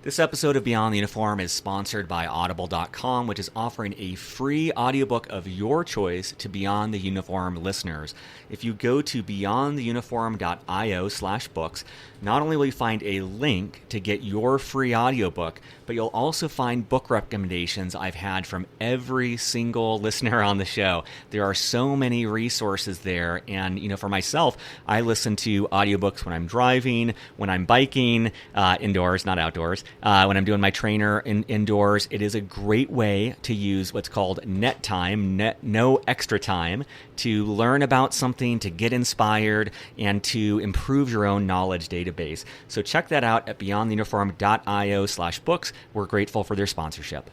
This episode of Beyond the Uniform is sponsored by Audible.com, which is offering a free audiobook of your choice to Beyond the Uniform listeners. If you go to beyondtheuniform.io/books, not only will you find a link to get your free audiobook, but you'll also find book recommendations I've had from every single listener on the show. There are so many resources there, and for myself, I listen to audiobooks when I'm driving, when I'm biking, indoors, not outdoors, when I'm doing my trainer indoors. It is a great way to use what's called net time, no extra time, to learn about something, to get inspired, and to improve your own knowledge database. So check that out at beyondtheuniform.io/books. We're grateful for their sponsorship.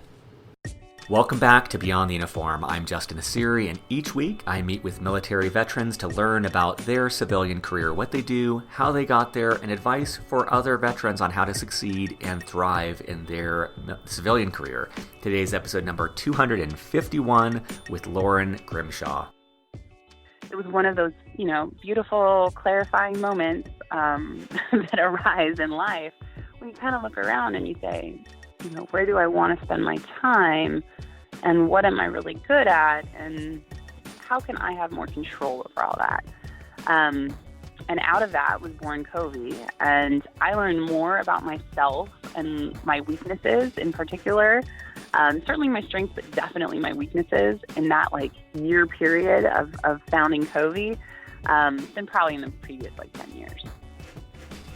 Welcome back to Beyond the Uniform. I'm Justine Evirs, and each week I meet with military veterans to learn about their civilian career, what they do, how they got there, and advice for other veterans on how to succeed and thrive in their civilian career. Today's episode number 251 with Laurent Grimshaw. It was one of those, beautiful, clarifying moments that arise in life when you kind of look around and you say, where do I want to spend my time, and what am I really good at, and how can I have more control over all that? And out of that was born Covey, and I learned more about myself and my weaknesses in particular. Certainly my strengths, but definitely my weaknesses in that year period of founding Covey than probably in the previous 10 years.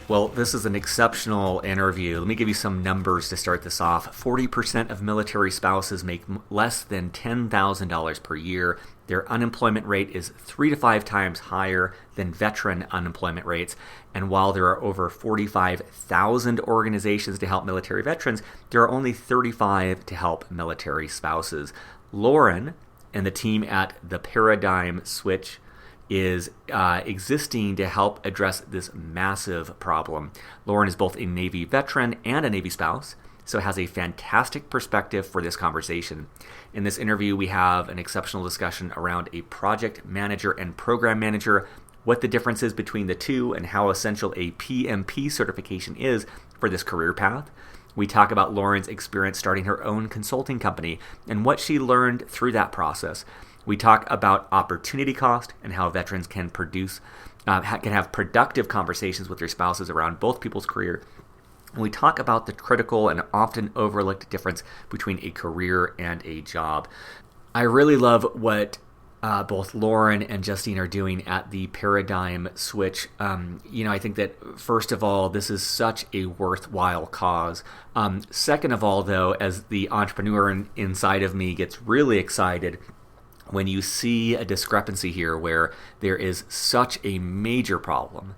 Well, this is an exceptional interview. Let me give you some numbers to start this off. 40% of military spouses make less than $10,000 per year. Their unemployment rate is 3 to 5 times higher than veteran unemployment rates. And while there are over 45,000 organizations to help military veterans, there are only 35 to help military spouses. Laurent and the team at The Paradigm Switch is existing to help address this massive problem. Laurent is both a Navy veteran and a Navy spouse, so has a fantastic perspective for this conversation. In this interview, we have an exceptional discussion around a project manager and program manager, what the difference is between the two, and how essential a PMP certification is for this career path. We talk about Laurent's experience starting her own consulting company and what she learned through that process. We talk about opportunity cost and how veterans can have productive conversations with their spouses around both people's career. And we talk about the critical and often overlooked difference between a career and a job. I really love what both Laurent and Justine are doing at the Paradigm Switch. I think that, first of all, this is such a worthwhile cause. Second of all, though, as the entrepreneur inside of me gets really excited when you see a discrepancy here where there is such a major problem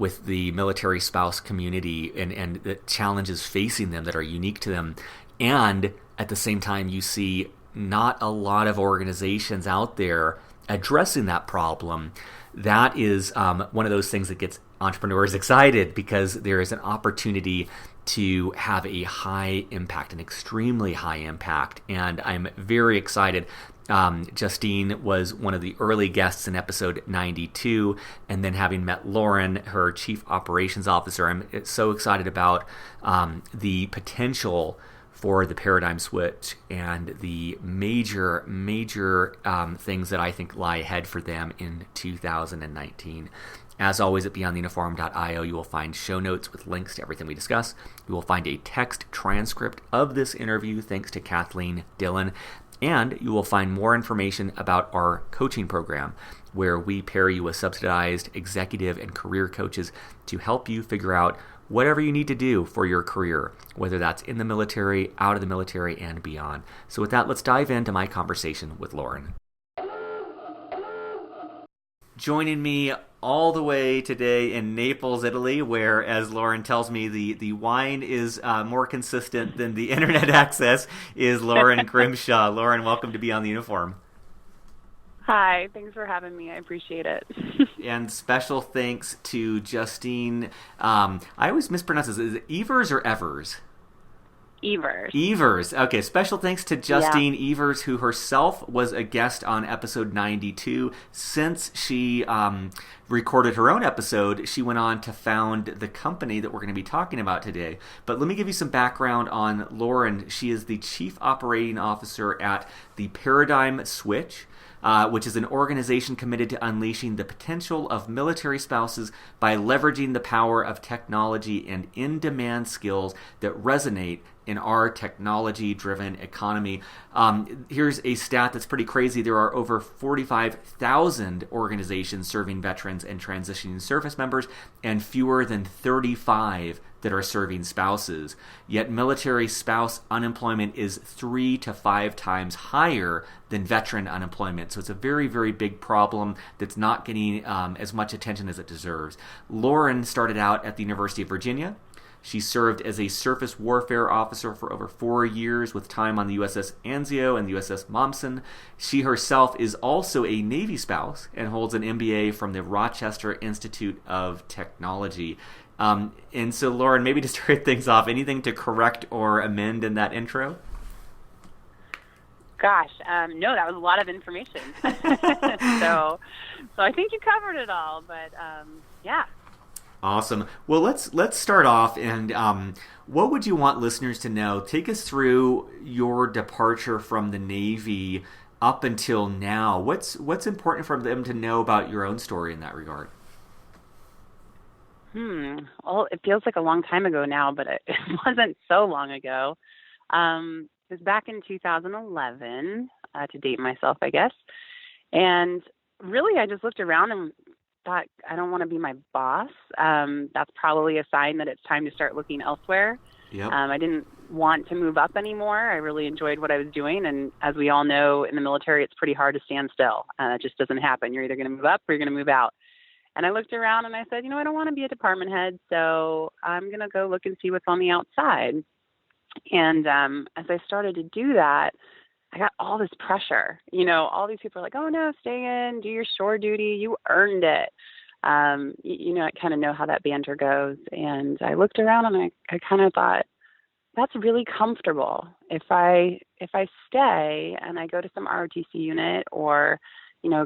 with the military spouse community and the challenges facing them that are unique to them, and at the same time you see not a lot of organizations out there addressing that problem. That is one of those things that gets entrepreneurs excited, because there is an opportunity to have a high impact, an extremely high impact, and I'm very excited. Justine was one of the early guests in episode 92, and then having met Laurent, her chief operations officer, I'm so excited about the potential for the Paradigm Switch and the major things that I think lie ahead for them in 2019. As always, at beyondtheuniform.io, you will find show notes with links to everything we discuss. You will find a text transcript of this interview, thanks to Kathleen Dillon. And you will find more information about our coaching program, where we pair you with subsidized executive and career coaches to help you figure out whatever you need to do for your career, whether that's in the military, out of the military, and beyond. So with that, let's dive into my conversation with Laurent. Joining me all the way today in Naples, Italy, where, as Laurent tells me, the wine is more consistent than the internet access, is Laurent Grimshaw. Laurent, welcome to Beyond the Uniform. Hi, thanks for having me. I appreciate it. And special thanks to Justine. I always mispronounce this. Is it Evers or Evers? Evers. Evers. Okay, special thanks to Justine Yeah. Evirs, who herself was a guest on episode 92. Since she recorded her own episode, she went on to found the company that we're going to be talking about today. But let me give you some background on Lauren. She is the Chief Operating Officer at the Paradigm Switch, which is an organization committed to unleashing the potential of military spouses by leveraging the power of technology and in-demand skills that resonate in our technology-driven economy. Here's a stat that's pretty crazy. There are over 45,000 organizations serving veterans and transitioning service members, and fewer than 35 that are serving spouses. Yet military spouse unemployment is 3 to 5 times higher than veteran unemployment. So it's a very, very big problem that's not getting as much attention as it deserves. Lauren started out at the University of Virginia. She served as a surface warfare officer for over 4 years, with time on the USS Anzio and the USS Mommsen. She herself is also a Navy spouse and holds an MBA from the Rochester Institute of Technology. And so, Lauren, maybe to start things off, anything to correct or amend in that intro? Gosh, no, that was a lot of information. so I think you covered it all, but yeah. Awesome. Well, let's start off, and what would you want listeners to know? Take us through your departure from the Navy up until now. What's important for them to know about your own story in that regard? Well, it feels like a long time ago now, but it wasn't so long ago. It was back in 2011, to date myself, I guess. And really, I just looked around and thought, I don't want to be my boss. That's probably a sign that it's time to start looking elsewhere. Yep. I didn't want to move up anymore. I really enjoyed what I was doing. And as we all know, in the military, it's pretty hard to stand still. It just doesn't happen. You're either going to move up or you're going to move out. And I looked around and I said, I don't want to be a department head, so I'm going to go look and see what's on the outside. And as I started to do that, I got all this pressure. All these people are like, oh, no, stay in, do your shore duty. You earned it. I kind of know how that banter goes. And I looked around and I kind of thought, that's really comfortable. If I stay and I go to some ROTC unit or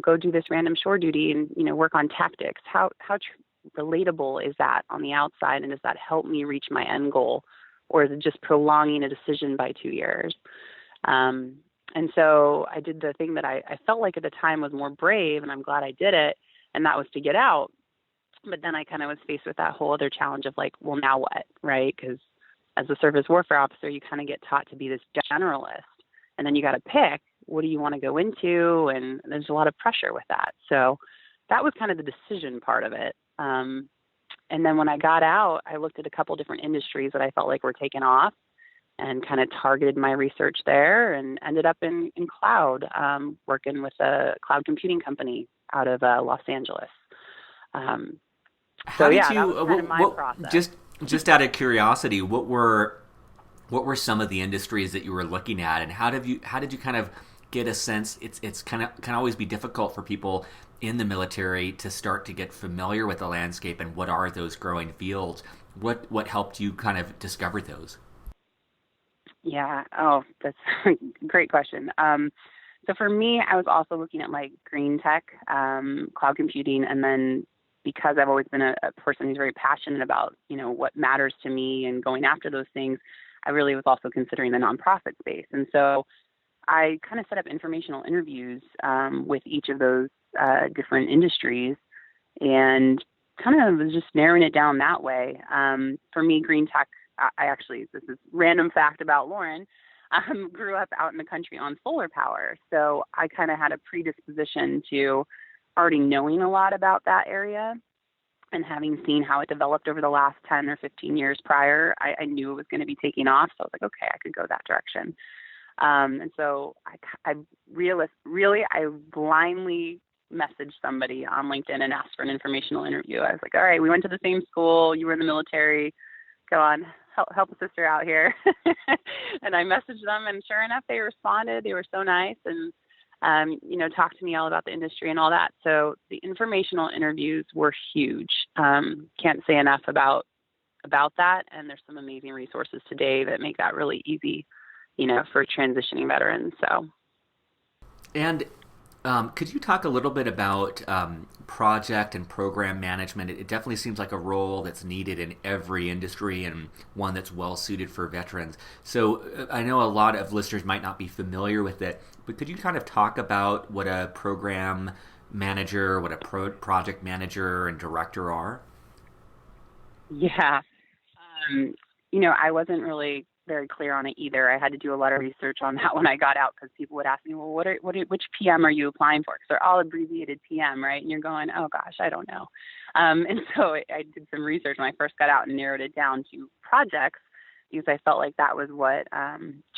go do this random shore duty and, work on tactics, how relatable is that on the outside? And does that help me reach my end goal? Or is it just prolonging a decision by 2 years? And so I did the thing that I felt like at the time was more brave, and I'm glad I did it, and that was to get out. But then I kind of was faced with that whole other challenge of like, well, now what, right? Because as a surface warfare officer, you kind of get taught to be this generalist, and then you got to pick, what do you want to go into? And there's a lot of pressure with that. So that was kind of the decision part of it. And then when I got out, I looked at a couple different industries that I felt like were taking off and kind of targeted my research there and ended up in cloud, working with a cloud computing company out of Los Angeles. How did you, that was kind of my process. Just out of curiosity, what were some of the industries that you were looking at, and how did you kind of get a sense? It's kind of can always be difficult for people in the military to start to get familiar with the landscape and what are those growing fields. What helped you kind of discover those? Yeah. Oh, that's a great question. So for me, I was also looking at like green tech, cloud computing, and then because I've always been a person who's very passionate about, what matters to me and going after those things, I really was also considering the nonprofit space. And so I kind of set up informational interviews with each of those different industries and kind of was just narrowing it down that way. For me, green tech, this is random fact about Lauren, grew up out in the country on solar power. So I kind of had a predisposition to already knowing a lot about that area and having seen how it developed over the last 10 or 15 years prior. I knew it was going to be taking off. So I was like, okay, I could go that direction. And so I blindly messaged somebody on LinkedIn and asked for an informational interview. I was like, all right, we went to the same school. You were in the military. Go on, help a sister out here. And I messaged them, and sure enough, they responded. They were so nice and, talked to me all about the industry and all that. So the informational interviews were huge. Can't say enough about about that. And there's some amazing resources today that make that really easy, for transitioning veterans. So. And could you talk a little bit about project and program management? It definitely seems like a role that's needed in every industry and one that's well suited for veterans. So I know a lot of listeners might not be familiar with it, but could you kind of talk about what a program manager, what a project manager and director are? Yeah. I wasn't really very clear on it either. I had to do a lot of research on that when I got out, because people would ask me, well, which PM are you applying for? Because they're all abbreviated PM, right? And you're going, oh gosh, I don't know. And so I did some research when I first got out and narrowed it down to projects, because I felt like that was what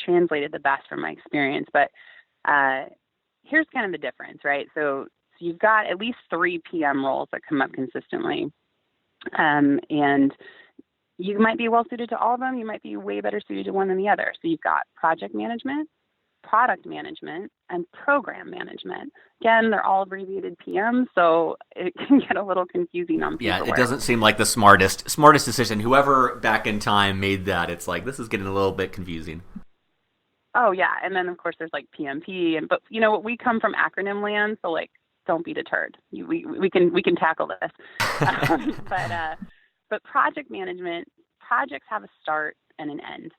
translated the best from my experience. But here's kind of the difference, right? So you've got at least 3 PM roles that come up consistently. And you might be well suited to all of them. You might be way better suited to one than the other. So you've got project management, product management, and program management. Again, they're all abbreviated PM, so it can get a little confusing on people. Yeah, it doesn't seem like the smartest decision. Whoever back in time made that, it's like, this is getting a little bit confusing. Oh yeah, and then of course there's like PMP, but we come from acronym land, so like don't be deterred. We can tackle this. But project management, projects have a start and an end.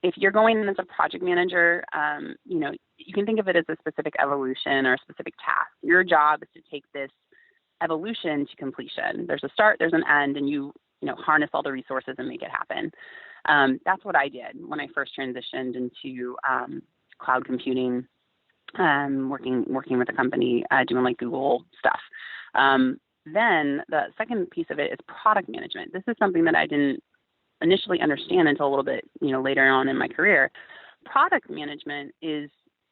If you're going in as a project manager, you can think of it as a specific evolution or a specific task. Your job is to take this evolution to completion. There's a start, there's an end, and you harness all the resources and make it happen. That's what I did when I first transitioned into cloud computing, working with a company doing like Google stuff. Then the second piece of it is product management. This is something that I didn't initially understand until a little bit, later on in my career. Product management is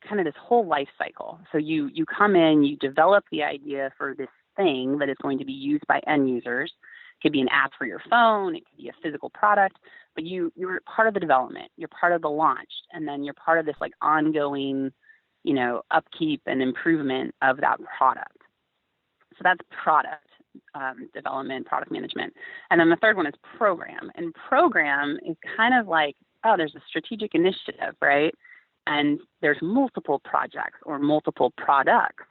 kind of this whole life cycle. So you come in, you develop the idea for this thing that is going to be used by end users. It could be an app for your phone, it could be a physical product, but you're part of the development, you're part of the launch, and then you're part of this like ongoing, upkeep and improvement of that product. So that's product development, product management. And then the third one is program. And program is kind of like, there's a strategic initiative, right? And there's multiple projects or multiple products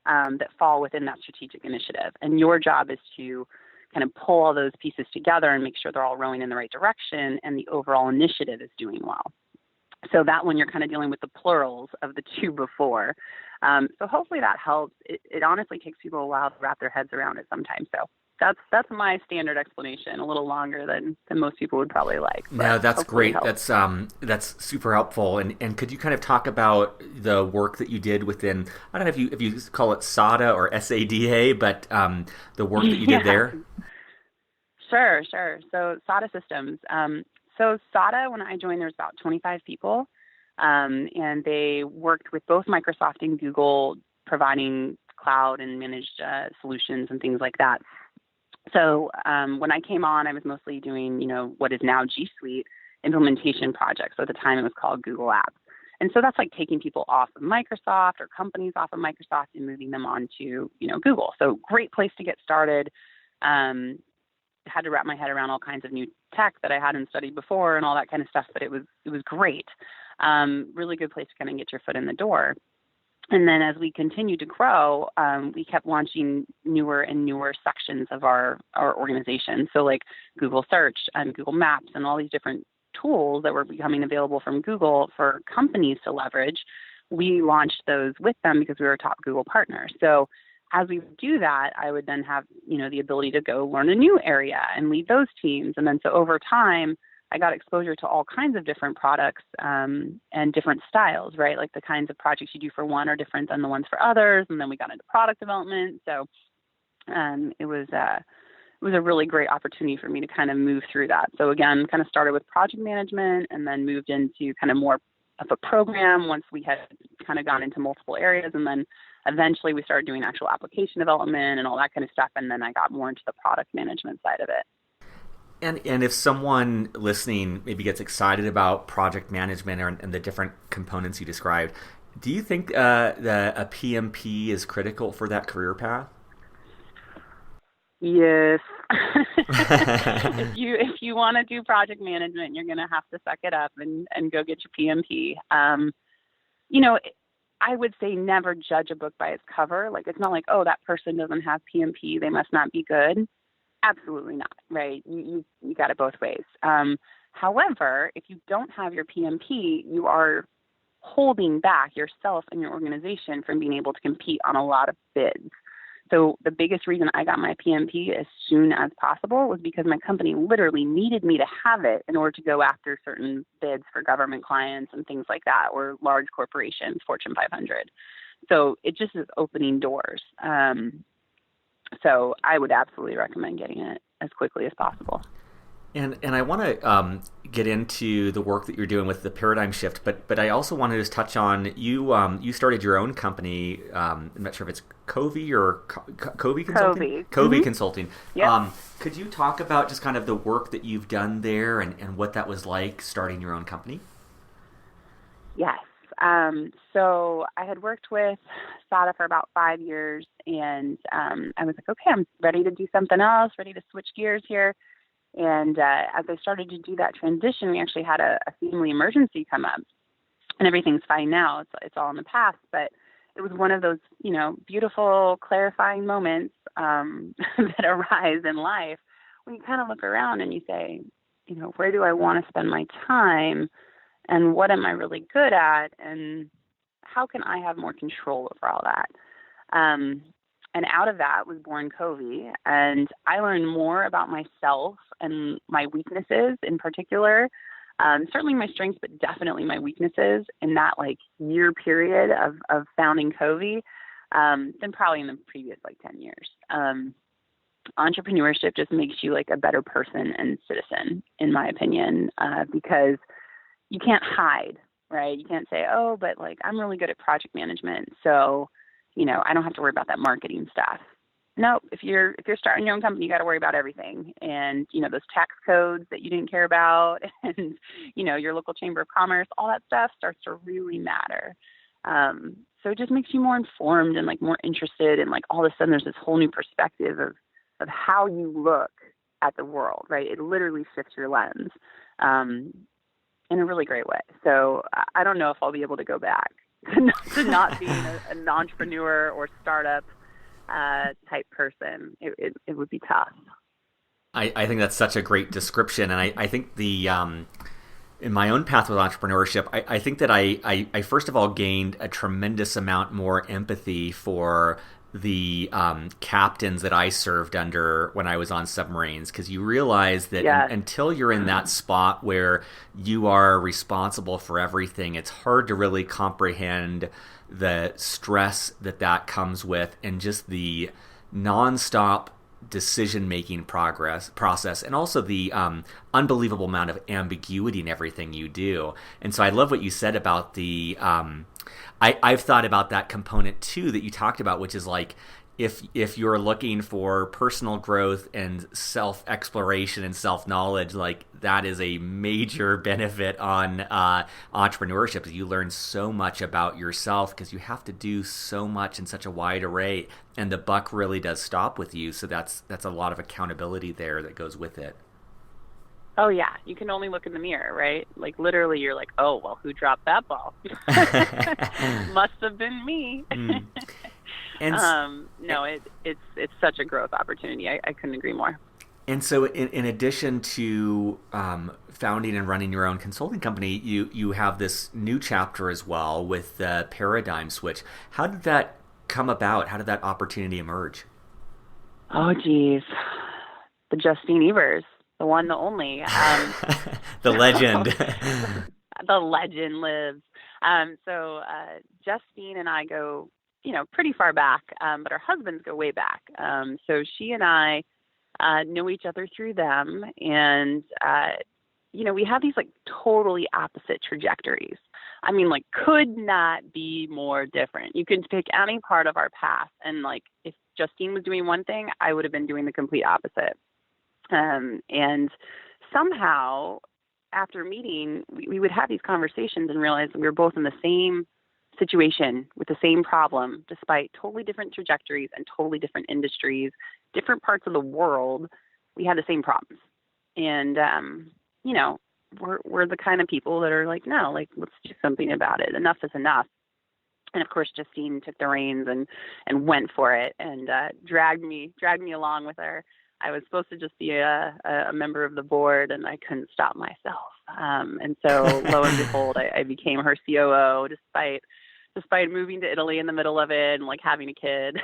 that fall within that strategic initiative. And your job is to kind of pull all those pieces together and make sure they're all rowing in the right direction and the overall initiative is doing well. So that one, you're kind of dealing with the plurals of the two before. So hopefully that helps. It honestly takes people a while to wrap their heads around it sometimes. So that's my standard explanation, a little longer than most people would probably like. No, that's great. That's super helpful. And could you kind of talk about the work that you did within, I don't know if you call it SADA or SADA, but the work that you did there? Sure. So SADA Systems. So SADA, when I joined, there was about 25 people, and they worked with both Microsoft and Google, providing cloud and managed solutions and things like that. So when I came on, I was mostly doing, what is now G Suite implementation projects. So at the time, it was called Google Apps. And so that's like taking people off of Microsoft or companies off of Microsoft and moving them onto, Google. So great place to get started. Had to wrap my head around all kinds of new tech that I hadn't studied before and all that kind of stuff, but it was great. Really good place to kind of get your foot in the door. And then as we continued to grow, we kept launching newer and newer sections of our organization. So like Google Search and Google Maps and all these different tools that were becoming available from Google for companies to leverage, we launched those with them because we were a top Google partner. So as we would do that, I would then have, the ability to go learn a new area and lead those teams. And then so over time, I got exposure to all kinds of different products and different styles, right? Like the kinds of projects you do for one are different than the ones for others. And then we got into product development. So it was a really great opportunity for me to kind of move through that. So again, kind of started with project management and then moved into kind of more of a program once we had kind of gone into multiple areas. And then eventually we started doing actual application development and all that kind of stuff. And then I got more into the product management side of it. And if someone listening maybe gets excited about project management and the different components you described, do you think that a PMP is critical for that career path? Yes, If you want to do project management, you're going to have to suck it up and go get your PMP. You know, I would say never judge a book by its cover. Like, it's not like, oh, that person doesn't have PMP, they must not be good. Absolutely not, right? You got it both ways. However, if you don't have your PMP, you are holding back yourself and your organization from being able to compete on a lot of bids. So the biggest reason I got my PMP as soon as possible was because my company literally needed me to have it in order to go after certain bids for government clients and things like that, or large corporations, Fortune 500. So it just is opening doors. So I would absolutely recommend getting it as quickly as possible. And I want to get into the work that you're doing with the paradigm shift, but I also want to just touch on you started your own company. I'm not sure if it's Covey or Covey Consulting. Covey Consulting. Yep. Could you talk about just kind of the work that you've done there and what that was like starting your own company? Yes. So I had worked with SADA for about 5 years, and I was like, okay, I'm ready to do something else, ready to switch gears here. And as I started to do that transition, we actually had a family emergency come up, and everything's fine now. It's all in the past, but it was one of those, beautiful, clarifying moments that arise in life when you kind of look around and you say, where do I want to spend my time, and what am I really good at, and how can I have more control over all that? And out of that was born Covey, and I learned more about myself and my weaknesses in particular, certainly my strengths, but definitely my weaknesses in that year period of founding Covey than probably in the previous 10 years. Entrepreneurship just makes you a better person and citizen, in my opinion, because you can't hide, right? You can't say, oh, but I'm really good at project management, so I don't have to worry about that marketing stuff. No, if you're starting your own company, you got to worry about everything. And, those tax codes that you didn't care about and, your local chamber of commerce, all that stuff starts to really matter. So it just makes you more informed and more interested. And all of a sudden there's this whole new perspective of how you look at the world, right? It literally shifts your lens in a really great way. So I don't know if I'll be able to go back to not being an entrepreneur or startup type person. It would be tough. I think that's such a great description, and I think in my own path with entrepreneurship, I think that I first of all gained a tremendous amount more empathy for the captains that I served under when I was on submarines, because you realize that until you're in that spot where you are responsible for everything, it's hard to really comprehend the stress that comes with, and just the nonstop decision-making process, and also the unbelievable amount of ambiguity in everything you do. And so I love what you said about the I've thought about that component too that you talked about, which is if you're looking for personal growth and self-exploration and self-knowledge, that is a major benefit on entrepreneurship. You learn so much about yourself because you have to do so much in such a wide array, and the buck really does stop with you. So that's a lot of accountability there that goes with it. Oh, yeah. You can only look in the mirror, right? Literally, you're oh, well, who dropped that ball? Must have been me. And no, it's such a growth opportunity. I couldn't agree more. And so in addition to founding and running your own consulting company, you have this new chapter as well with the paradigm switch. How did that come about? How did that opportunity emerge? Oh, geez. The Justine Evirs. The one, the only. The legend. The legend lives. So Justine and I go, pretty far back, but our husbands go way back. So she and I know each other through them. And, we have these totally opposite trajectories. I mean, could not be more different. You can pick any part of our path. And if Justine was doing one thing, I would have been doing the complete opposite. And somehow after meeting, we would have these conversations and realize that we were both in the same situation with the same problem, despite totally different trajectories and totally different industries, different parts of the world, we had the same problems. And, you know, we're the kind of people that are like, no, like, let's do something about it. Enough is enough. And of course, Justine took the reins and went for it and dragged me along with her. I was supposed to just be a member of the board, and I couldn't stop myself. And so, lo and behold, I became her COO, despite moving to Italy in the middle of it and like having a kid.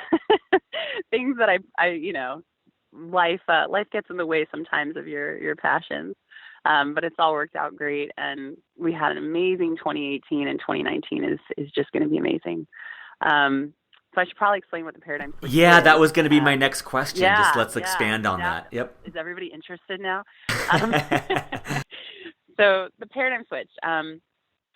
Things that I you know, life gets in the way sometimes of your passions. But it's all worked out great, and we had an amazing 2018, and 2019 is just going to be amazing. So I should probably explain what the paradigm switch is. Yeah, that was going to be my next question. Yeah, just let's expand on that. Yep. Is everybody interested now? So the paradigm switch.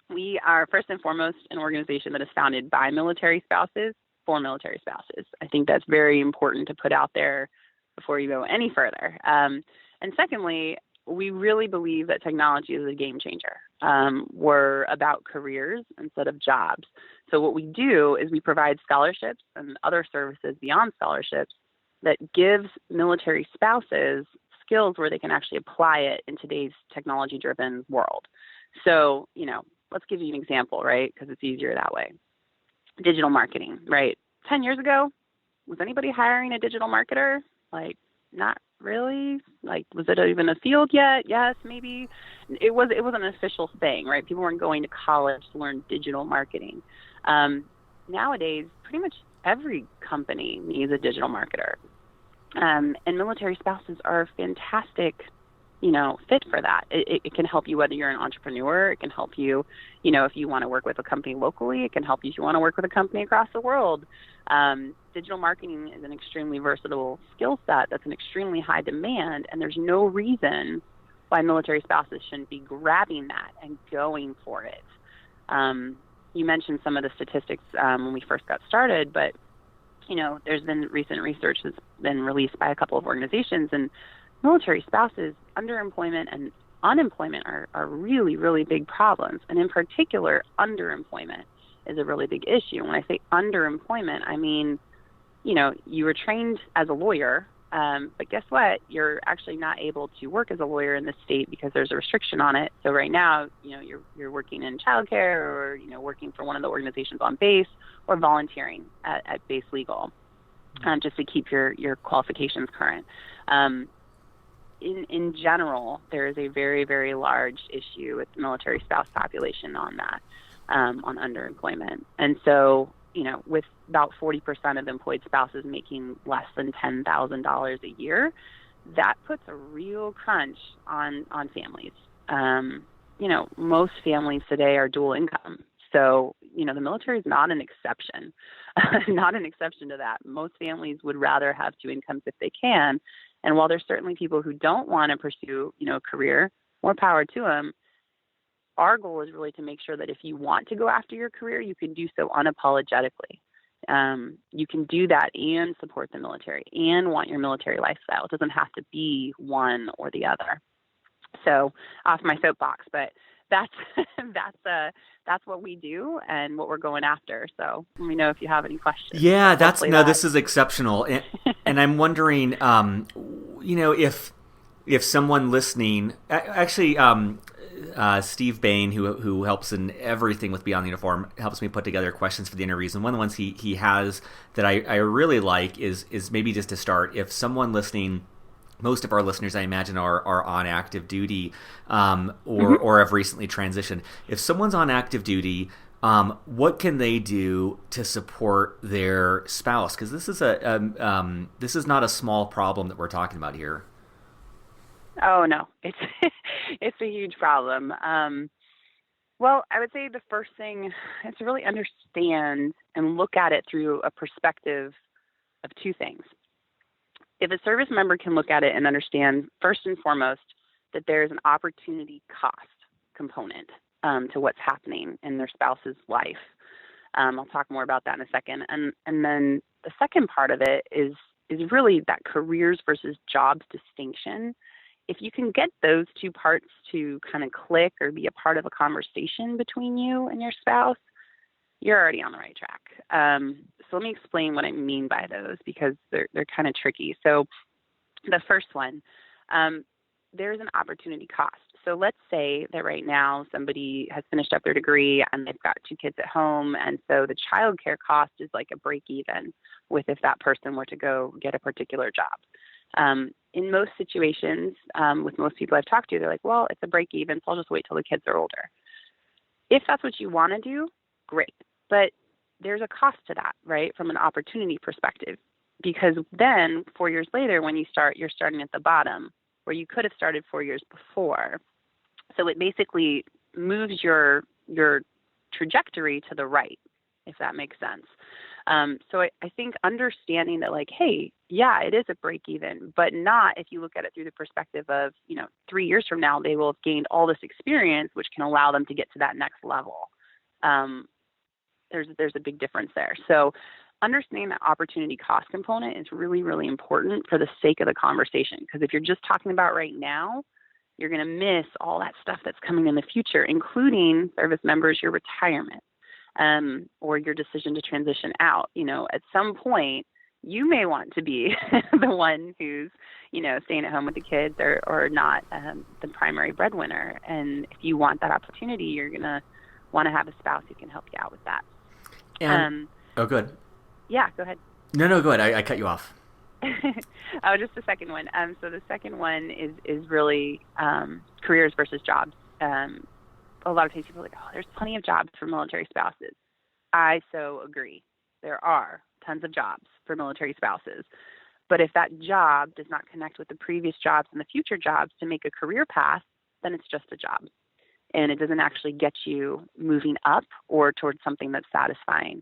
We are first and foremost an organization that is founded by military spouses for military spouses. I think that's very important to put out there before you go any further. And secondly, we really believe that technology is a game changer. We're about careers instead of jobs. So what we do is we provide scholarships and other services beyond scholarships that gives military spouses skills where they can actually apply it in today's technology-driven world. So, you know, let's give you an example, right? Because it's easier that way. Digital marketing, right? 10 years ago, was anybody hiring a digital marketer? Like, not really. Like, was it even a field yet? Yes, maybe. It was an official thing, right? People weren't going to college to learn digital marketing. Nowadays, pretty much every company needs a digital marketer. And military spouses are a fantastic, you know, fit for that. It can help you whether you're an entrepreneur. It can help you, you know, if you want to work with a company locally. It can help you if you want to work with a company across the world. Digital marketing is an extremely versatile skill set that's an extremely high demand, and there's no reason why military spouses shouldn't be grabbing that and going for it. You mentioned some of the statistics when we first got started, but, you know, there's been recent research that's been released by a couple of organizations, and military spouses, underemployment and unemployment are really, really big problems. And in particular, underemployment is a really big issue. When I say underemployment, I mean, you know, you were trained as a lawyer, but guess what? You're actually not able to work as a lawyer in this state because there's a restriction on it. So right now, you know, you're working in childcare, or, you know, working for one of the organizations on base, or volunteering at base legal, just to keep your qualifications current. In general, there is a very, very large issue with the military spouse population on that, on underemployment. And so, you know, with about 40% of employed spouses making less than $10,000 a year, that puts a real crunch on families. You know, most families today are dual income. So, you know, the military is not an exception, not an exception to that. Most families would rather have two incomes if they can. And while there's certainly people who don't want to pursue, you know, a career, more power to them, our goal is really to make sure that if you want to go after your career, you can do so unapologetically. You can do that and support the military and want your military lifestyle. It doesn't have to be one or the other. So, off my soapbox, but that's what we do and what we're going after. So let me know if you have any questions. Yeah, this is exceptional, and I'm wondering, you know, if someone listening, actually, Steve Bain, who helps in everything with Beyond the Uniform, helps me put together questions for the interviews. And one of the ones he has that I really like is maybe just to start, if someone listening, most of our listeners, I imagine, are on active duty, or have recently transitioned. If someone's on active duty, what can they do to support their spouse? Because this is not a small problem that we're talking about here. Oh no, it's it's a huge problem. Well, I would say the first thing is to really understand and look at it through a perspective of two things. If a service member can look at it and understand, first and foremost, that there's an opportunity cost component to what's happening in their spouse's life. I'll talk more about that in a second. And then the second part of it is really that careers versus jobs distinction. If you can get those two parts to kind of click or be a part of a conversation between you and your spouse, you're already on the right track. So let me explain what I mean by those, because they're kind of tricky. So the first one, there's an opportunity cost. So let's say that right now somebody has finished up their degree and they've got 2 kids at home. And so the childcare cost is like a break even with if that person were to go get a particular job. In most situations, with most people I've talked to, they're like, well, it's a break even, so I'll just wait till the kids are older. If that's what you want to do, great. But there's a cost to that, right, from an opportunity perspective. Because then 4 years later, when you start, you're starting at the bottom where you could have started 4 years before. So it basically moves your trajectory to the right, if that makes sense. So I think understanding that, like, hey, yeah, it is a break even, but not if you look at it through the perspective of, 3 years from now, they will have gained all this experience, which can allow them to get to that next level. There's a big difference there. So understanding that opportunity cost component is really, really important for the sake of the conversation. Because if you're just talking about right now, you're going to miss all that stuff that's coming in the future, including service members, your retirement, or your decision to transition out. At some point, you may want to be the one who's, staying at home with the kids or not the primary breadwinner. And if you want that opportunity, you're going to want to have a spouse who can help you out with that. And, good. Yeah, go ahead. No, go ahead. I cut you off. Just the second one. So the second one is really careers versus jobs. A lot of times people are like, oh, there's plenty of jobs for military spouses. I so agree. There are tons of jobs for military spouses. But if that job does not connect with the previous jobs and the future jobs to make a career path, then it's just a job. And it doesn't actually get you moving up or towards something that's satisfying.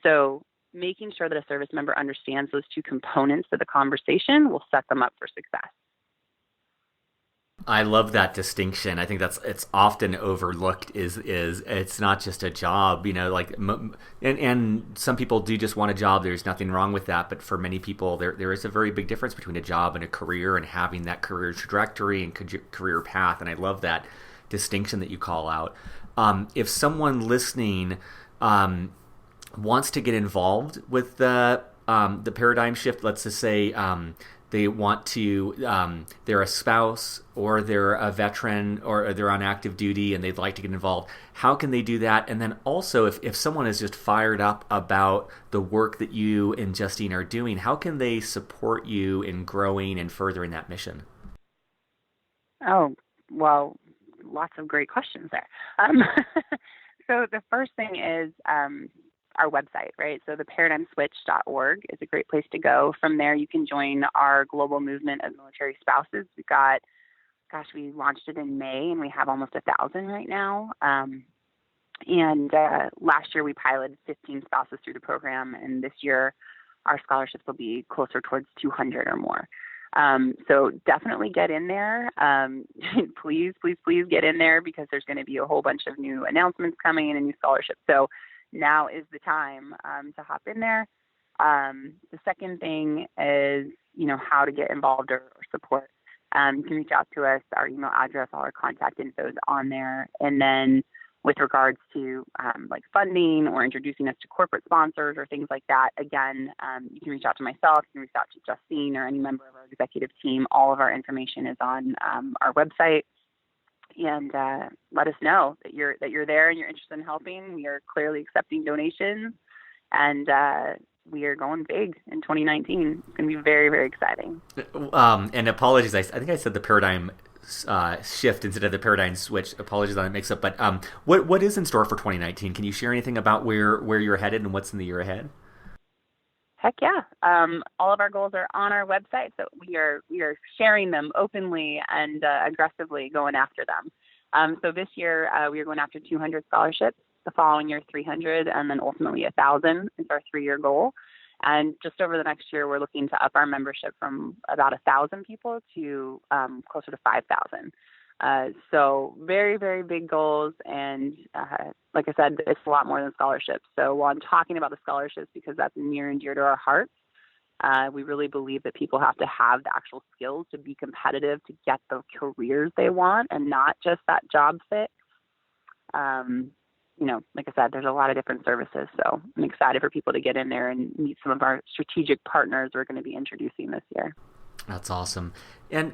So making sure that a service member understands those two components of the conversation will set them up for success. I love that distinction. I think it's often overlooked is it's not just a job, and some people do just want a job. There's nothing wrong with that. But for many people, there is a very big difference between a job and a career, and having that career trajectory and career path. And I love that distinction that you call out. If someone listening wants to get involved with the paradigm shift, let's just say they want to, they're a spouse or they're a veteran or they're on active duty and they'd like to get involved, how can they do that? And then also, if someone is just fired up about the work that you and Justine are doing, how can they support you in growing and furthering that mission? Oh, well, lots of great questions there. So the first thing is our website, right? So the paradigmswitch.org is a great place to go. From there, you can join our global movement of military spouses. We launched it in May and we have almost 1,000 right now. And last year we piloted 15 spouses through the program. And this year our scholarships will be closer towards 200 or more. So definitely get in there. Please get in there because there's going to be a whole bunch of new announcements coming and new scholarships. So now is the time to hop in there. The second thing is, how to get involved or support. You can reach out to us. Our email address, all our contact info is on there. And then with regards to like funding or introducing us to corporate sponsors or things like that, again, you can reach out to myself, you can reach out to Justine or any member of our executive team. All of our information is on our website. And let us know that you're there and you're interested in helping. We are clearly accepting donations, and we are going big in 2019. It's going to be very, very exciting. And apologies, I think I said the paradigm shift instead of the paradigm switch. Apologies on that mix-up. But what is in store for 2019? Can you share anything about where you're headed and what's in the year ahead? Heck yeah. All of our goals are on our website, so we are sharing them openly and aggressively going after them. So this year we are going after 200 scholarships, the following year 300, and then ultimately 1,000 is our 3-year goal. And just over the next year, we're looking to up our membership from about 1,000 people to closer to 5,000. So very, very big goals. And like I said, it's a lot more than scholarships. So while I'm talking about the scholarships, because that's near and dear to our hearts, we really believe that people have to have the actual skills to be competitive, to get the careers they want and not just that job fit. Like I said, there's a lot of different services. So I'm excited for people to get in there and meet some of our strategic partners we're going to be introducing this year. That's awesome. And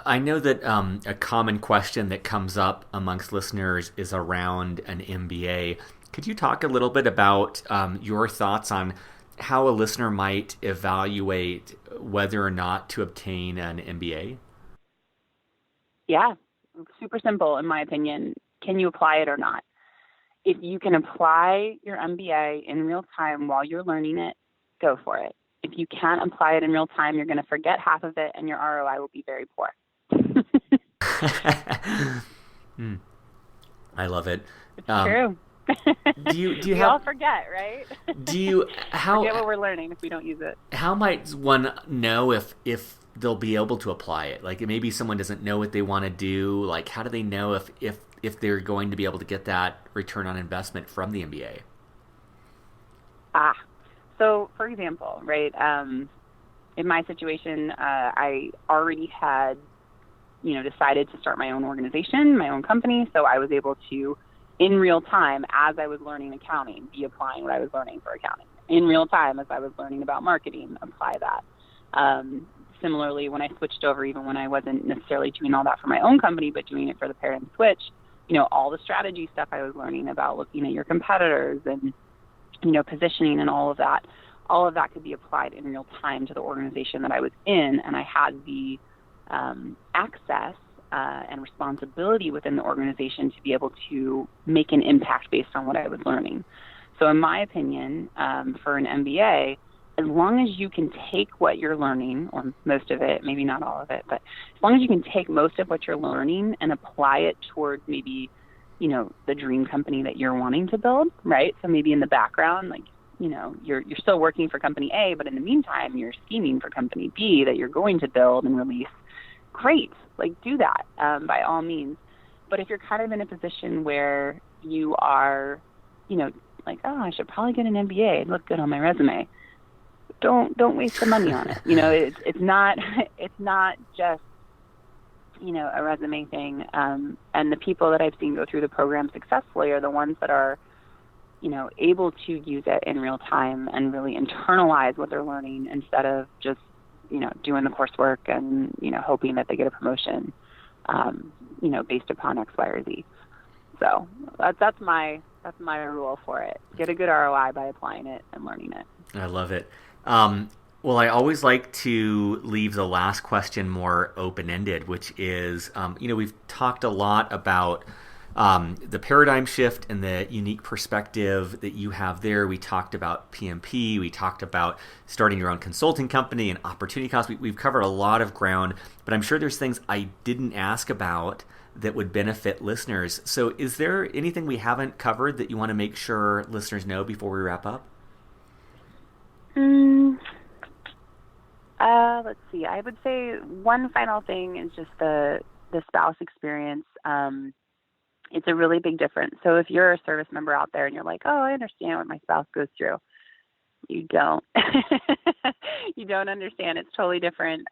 I know that a common question that comes up amongst listeners is around an MBA. Could you talk a little bit about your thoughts on how a listener might evaluate whether or not to obtain an MBA? Yeah, super simple in my opinion. Can you apply it or not? If you can apply your MBA in real time while you're learning it, go for it. If you can't apply it in real time, you're going to forget half of it and your ROI will be very poor. I love it. It's true. Do you we all forget, right? How forget what we're learning if we don't use it? How might one know if they'll be able to apply it? Like maybe someone doesn't know what they want to do. Like how do they know if they're going to be able to get that return on investment from the MBA? So for example, right, in my situation, I already had, decided to start my own organization, my own company. So I was able to, in real time, as I was learning accounting, be applying what I was learning for accounting. In real time, as I was learning about marketing, apply that. Similarly, when I switched over, even when I wasn't necessarily doing all that for my own company, but doing it for the Paradigm Switch, all the strategy stuff I was learning about looking at your competitors and, positioning and all of that could be applied in real time to the organization that I was in. And I had the access and responsibility within the organization to be able to make an impact based on what I was learning. So in my opinion, for an MBA, as long as you can take what you're learning, or most of it, maybe not all of it, but as long as you can take most of what you're learning and apply it towards maybe, the dream company that you're wanting to build, right? So maybe in the background, like, you're still working for company A, but in the meantime, you're scheming for company B that you're going to build and release. Great. Like, do that by all means. But if you're kind of in a position where you are, like, oh, I should probably get an MBA. It'd look good on my resume. Don't waste the money on it. It's not just, a resume thing. And the people that I've seen go through the program successfully are the ones that are, able to use it in real time and really internalize what they're learning instead of just, doing the coursework and, hoping that they get a promotion, based upon X, Y, or Z. So that's my rule for it. Get a good ROI by applying it and learning it. I love it. Well, I always like to leave the last question more open-ended, which is, we've talked a lot about the paradigm shift and the unique perspective that you have there. We talked about PMP. We talked about starting your own consulting company and opportunity costs. We've covered a lot of ground, but I'm sure there's things I didn't ask about that would benefit listeners. So is there anything we haven't covered that you want to make sure listeners know before we wrap up? Let's see. I would say one final thing is just the spouse experience. It's a really big difference. So if you're a service member out there and you're like, oh, I understand what my spouse goes through, you don't. You don't understand. It's totally different.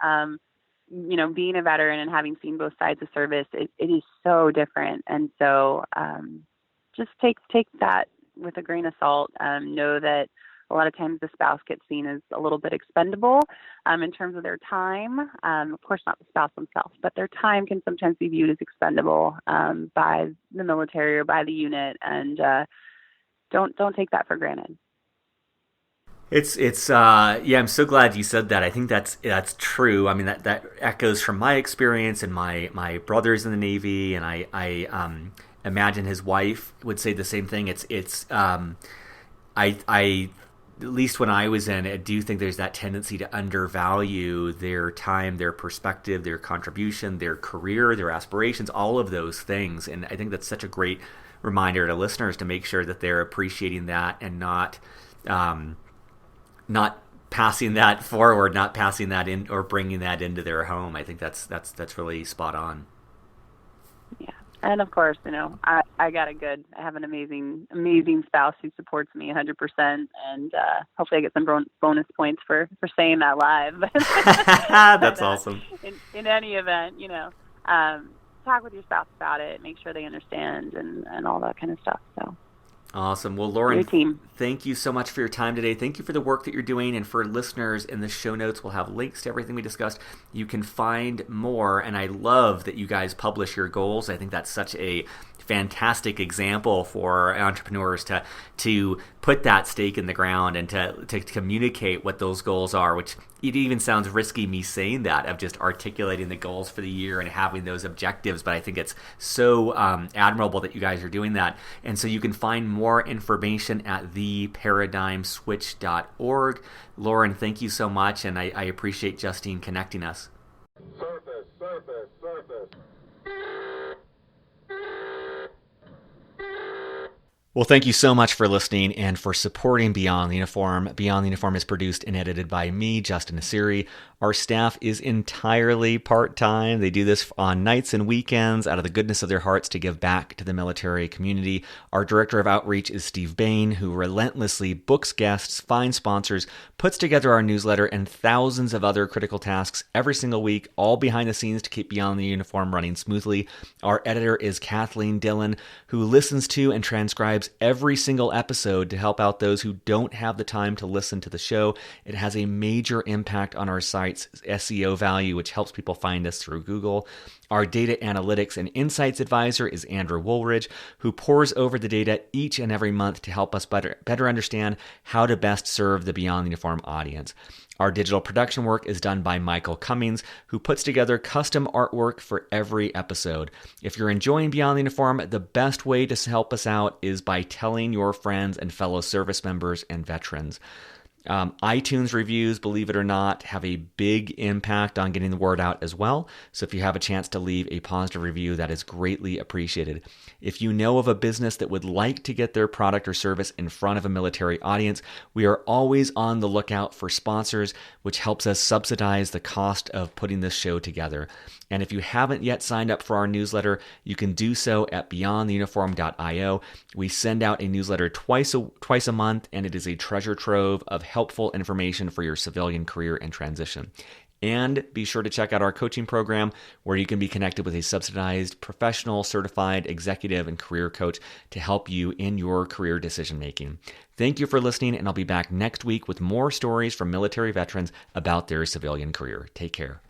Being a veteran and having seen both sides of service, it is so different. And so just take that with a grain of salt. Know that a lot of times the spouse gets seen as a little bit expendable in terms of their time. Of course, not the spouse themselves, but their time can sometimes be viewed as expendable by the military or by the unit. And don't take that for granted. I'm so glad you said that. I think that's true. I mean, that echoes from my experience, and my brother's in the Navy, and I imagine his wife would say the same thing. I at least when I was in, I do think there's that tendency to undervalue their time, their perspective, their contribution, their career, their aspirations, all of those things. And I think that's such a great reminder to listeners to make sure that they're appreciating that and not passing that forward, not passing that in or bringing that into their home. I think that's really spot on. Yeah. And of course, I have an amazing spouse who supports me 100%. And hopefully I get some bonus points for saying that live. That's awesome. In any event, talk with your spouse about it, make sure they understand and all that kind of stuff. So. Awesome. Well, Your Lauren, team. thank you so much for your time today. Thank you for the work that you're doing. And for listeners, in the show notes, we'll have links to everything we discussed. You can find more. And I love that you guys publish your goals. I think that's such a fantastic example for entrepreneurs to put that stake in the ground and to communicate what those goals are, which it even sounds risky me saying that, of just articulating the goals for the year and having those objectives, but I think it's so admirable that you guys are doing that. And so you can find more information at theparadigmswitch.org. Lauren, thank you so much, and I appreciate Justine connecting us. Surface, surface, surface. Well, thank you so much for listening and for supporting Beyond the Uniform. Beyond the Uniform is produced and edited by me, Justine Evirs. Our staff is entirely part-time. They do this on nights and weekends out of the goodness of their hearts to give back to the military community. Our director of outreach is Steve Bain, who relentlessly books guests, finds sponsors, puts together our newsletter, and thousands of other critical tasks every single week, all behind the scenes to keep Beyond the Uniform running smoothly. Our editor is Kathleen Dillon, who listens to and transcribes every single episode to help out those who don't have the time to listen to the show. It has a major impact on our site's SEO value, which helps people find us through Google. Our data analytics and insights advisor is Andrew Woolridge, who pores over the data each and every month to help us better understand how to best serve the Beyond the Uniform audience. Our digital production work is done by Michael Cummings, who puts together custom artwork for every episode. If you're enjoying Beyond the Uniform, the best way to help us out is by telling your friends and fellow service members and veterans. iTunes reviews, believe it or not, have a big impact on getting the word out as well. So if you have a chance to leave a positive review, that is greatly appreciated. If you know of a business that would like to get their product or service in front of a military audience, we are always on the lookout for sponsors, which helps us subsidize the cost of putting this show together. And if you haven't yet signed up for our newsletter, you can do so at beyondtheuniform.io. We send out a newsletter twice a month, and it is a treasure trove of helpful information for your civilian career and transition. And be sure to check out our coaching program, where you can be connected with a subsidized, professional, certified executive and career coach to help you in your career decision making. Thank you for listening, and I'll be back next week with more stories from military veterans about their civilian career. Take care.